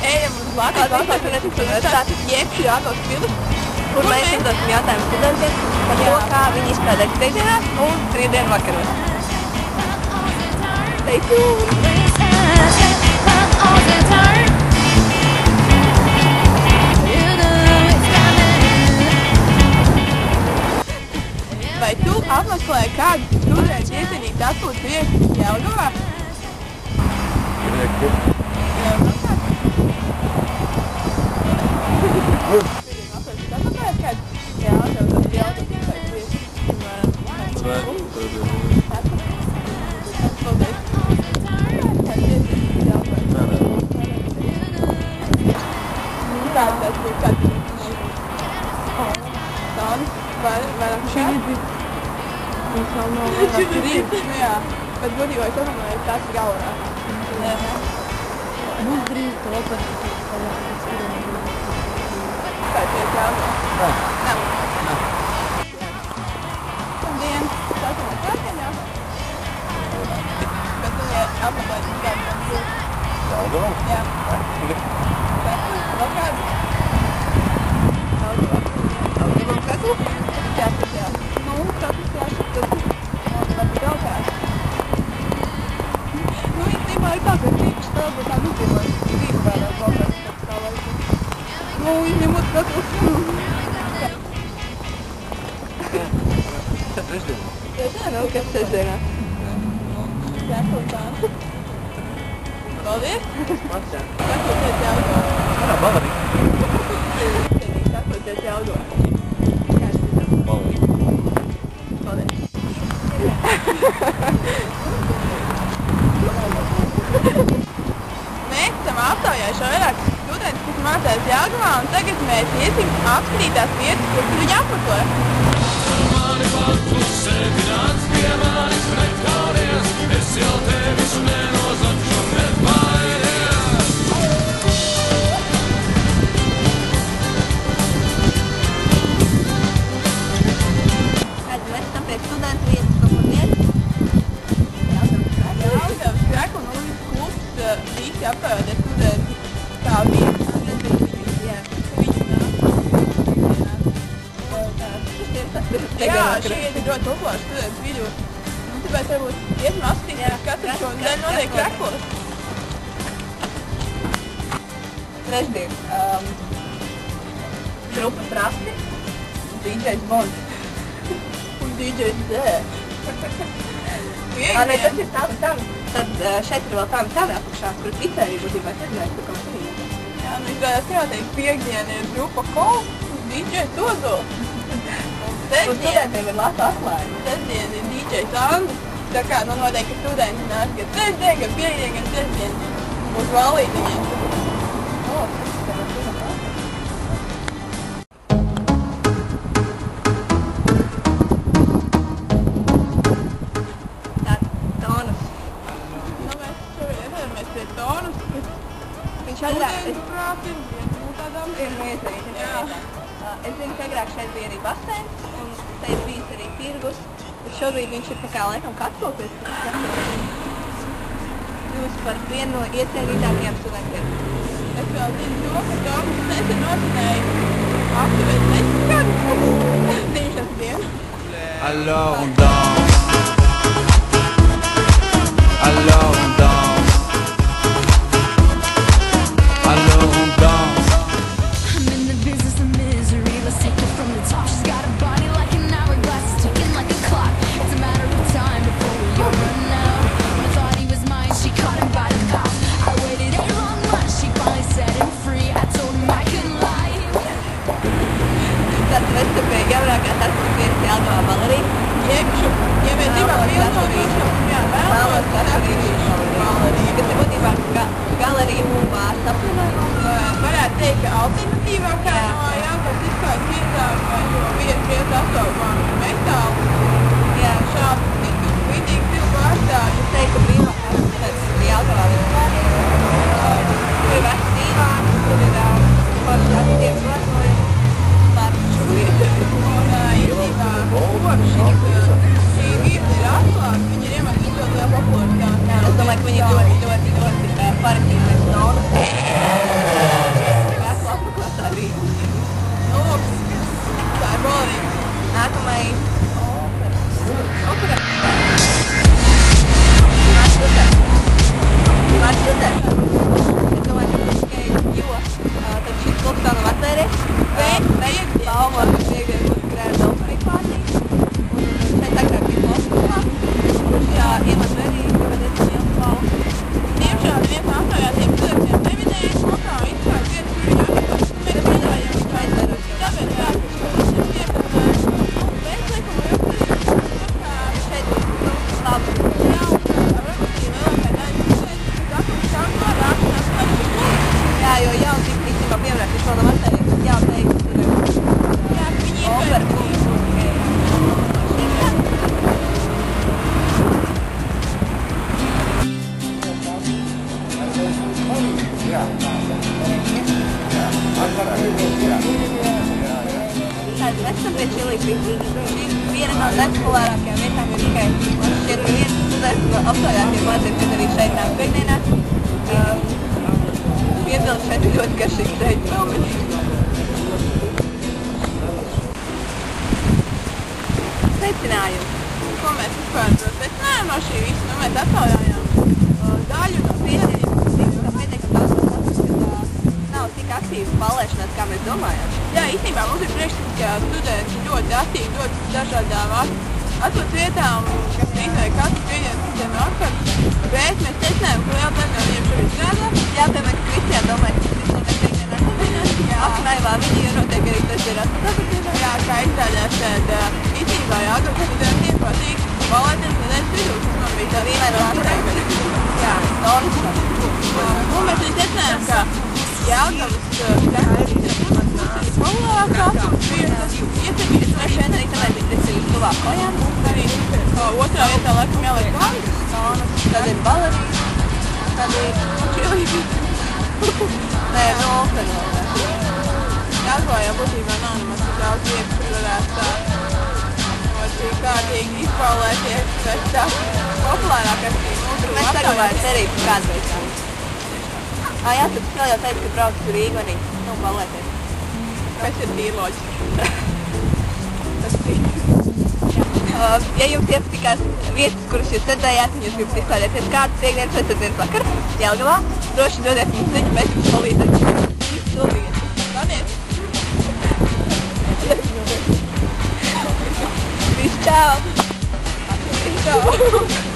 ejam uz Latvijas universitāti Jēkšu Jāgautas pili, kur mēs uzdosim jautājumu studentiem par to, kā viņi izstrādājas trešdienās un brīvdienu vakaros. Stay tuned! Vai tu apmeklēji kādu studentu iecienītu atpūtas vietu Jelgavā? Bet būtībā es domāju, ka tas ir galvenā. Būs drīz to par Stāties Jelgavā? Nav. Labdien! Sākam ar klātiem, jā? Bet tu apmeklēji kādu? Jelgavā? Jā. Vēl kādu? Jelgavā katru? Jā. Nu, katrs jāšat tad. Varbūt vēl kāds. Nu, īstenībā ir tā, ka tīpaši spēle būtu tā nudzīvot. Dzīvi vērā kaut kāds tā laiku. Nu, izņemot katru. Trešdienā? Trešdienā? Kas trešdienā? Sēkotāna. Paldies! Pats, jā. Sēkoties Jelgavā. Jā, balerī. Sēkoties Jelgavā. Balerī. Paldies! Mēs esam aptaujājuši vairākus studentus, kas mācās Jelgavā, un tagad mēs iesim apskatīt tās vietas, kuras viņi apmeklē. Mani paklusētināts pie manis nekāries, es jau tevis nenozakšu nepairies. Kad mēs esam pie studentu vietas kaut kur vietas? Jelgavas Kreku un Ulvis klubs visi aptaujātie studenti kā vietas. Jā, šī ir ļoti populāra studentu vidū. Tāpēc varbūt iesim apskatīties, katru šo nedēļu notiek Krekos. Trešdien. Grupa Trasti, DJs Bonds. Un DJs Zē. Nē, tas ir tam. Tad šeit ir vēl tam apakšā, kur ticēju būtībā trešdien, kur kaut arī. Jā, nu izvēlēs kā jāteikt, piekdiena ir grupa Kolps un DJs Ozols. Un studentiem ir lata atklājumi. Sestdien ir DJs Andris. Tā kā nu noteikti, ka studenti nāk gan trešdien, gan piekdien, gan sestdien. Būs valītiņiem. Tonus. Nu, mēs šobrīd iesamies pie Tonus, kas Viņš agrāk, studentu prāt ir viena no tādām. ir iesaistīta. Jā. Es zinu, ka agrāk šeit bija arī baseins, un šeit bijis arī tirgus, bet šobrīd viņš ir tā kā laikam katlopies. Jūs par vienu no iecienītākajiem studentiem. Es vēl zinu to, ka Tonus nesen nosinēja aptuveni 10 gadus. Dzīšanas dienu. Alors on danse. Alors on danse. Alors on danse. I'm in the business of misery. Let's take it from the top. She's got a body like an hourglass, it's ticking like a clock. It's a matter of time before we all run out. When I thought he was mine, she caught him by the mouth. I waited a long month, she finally set him free. I told him I couldn't lie. Tad mēs te pie jaunākās atpūtas vietas Jelgavā balerī. Jēkšu. Ja mēs gribam pilnīgi, jā, vēlos saprīšu balerī. Kas ir būtībā galerija un bārs apvienojumā. Varētu teikt, ka alternatīvākā no Jelgavas izklājas vietām, jo vietas iet astokumā metālu. Jā, Šādi vidīgi cilvēku vārdā. es teiktu brīvākās students Jelgavā vispār. Tur ir vecs dīvāns, tur ir forši attīstības lietojumi. Bārs vietas. Un īstenībā šī vieta ir atklāta, viņi ir iemesli ļoti liela popularitāte. Es domāju, ka viņi ir ļoti paredzīgi pēc Tonus. vēl var teikt, jāteikt, Jā, viņi ir Oberkungs un Mēs esam pie Čilī Picnic. Šī viena no nepopulārākajām vietām, jo tikai man šķiet, ka viens students apstājāties mācības, kad arī šeit nāk pēkdienās. Piebilst šeit ir ļoti garšīgs teikt melmenis. Secinājums. Ko mēs vispār secinājām no šī visa? Nu, mēs aptaujājām daļu no pieejamības. Nav tik aktīva palēšanās, kā mēs domājām. Jā, īstenībā mums ir priekšstats, ka studenti ļoti aktīvi dodas dažādām atpūtas vietām, kas īstenībā katru pieņemt citiem atpakaļ, bet mēs secinājām, ka liela daļa no viņiem šobrīd strādā. Jā, piemēram, ka Kristiāna domāja, ka tas notiek pieņemēt. Ak, naivā, viņi jau notiek arī tas ir atpakaļ. Jā, kā izrādās, tad īstenībā jāgūt studentiem patīk palēties nedēļas vidū, kas man bija tā Vienai no atpakaļ. Jā, Tonis. Un mēs arī secinājām, ka Jelgavas populārākā atpūtas vietas ietekmēs Šeit arī tāpēc, ka tas ir tuvāk kojām. arī otrā vietā laikam jāliek Vāgas, Tad ir balerīna, tad ir Čilī. Nē, Volkana. Jelgavā būtībā nav nemaz tik daudz vietas, kur varētu ļoti kārtīgi izpaulēties, bet tā populārākais ir mūsu Mēs saglabājam cerību kādreiz. Jā, tad vēl jau teicu, ka brauc uz Rīgu arī. Nu, palēties. kas ir tīloģis. Ja jums iepatikās vietas, kuras jūs redzējāt, un jūs gribat izklādēties kādu piekdienas vai sestdienas vakaru Jelgavā, droši dodiet mums ziņu, mēs jums palīdzēsim. Paldies! Viss čau! Čau!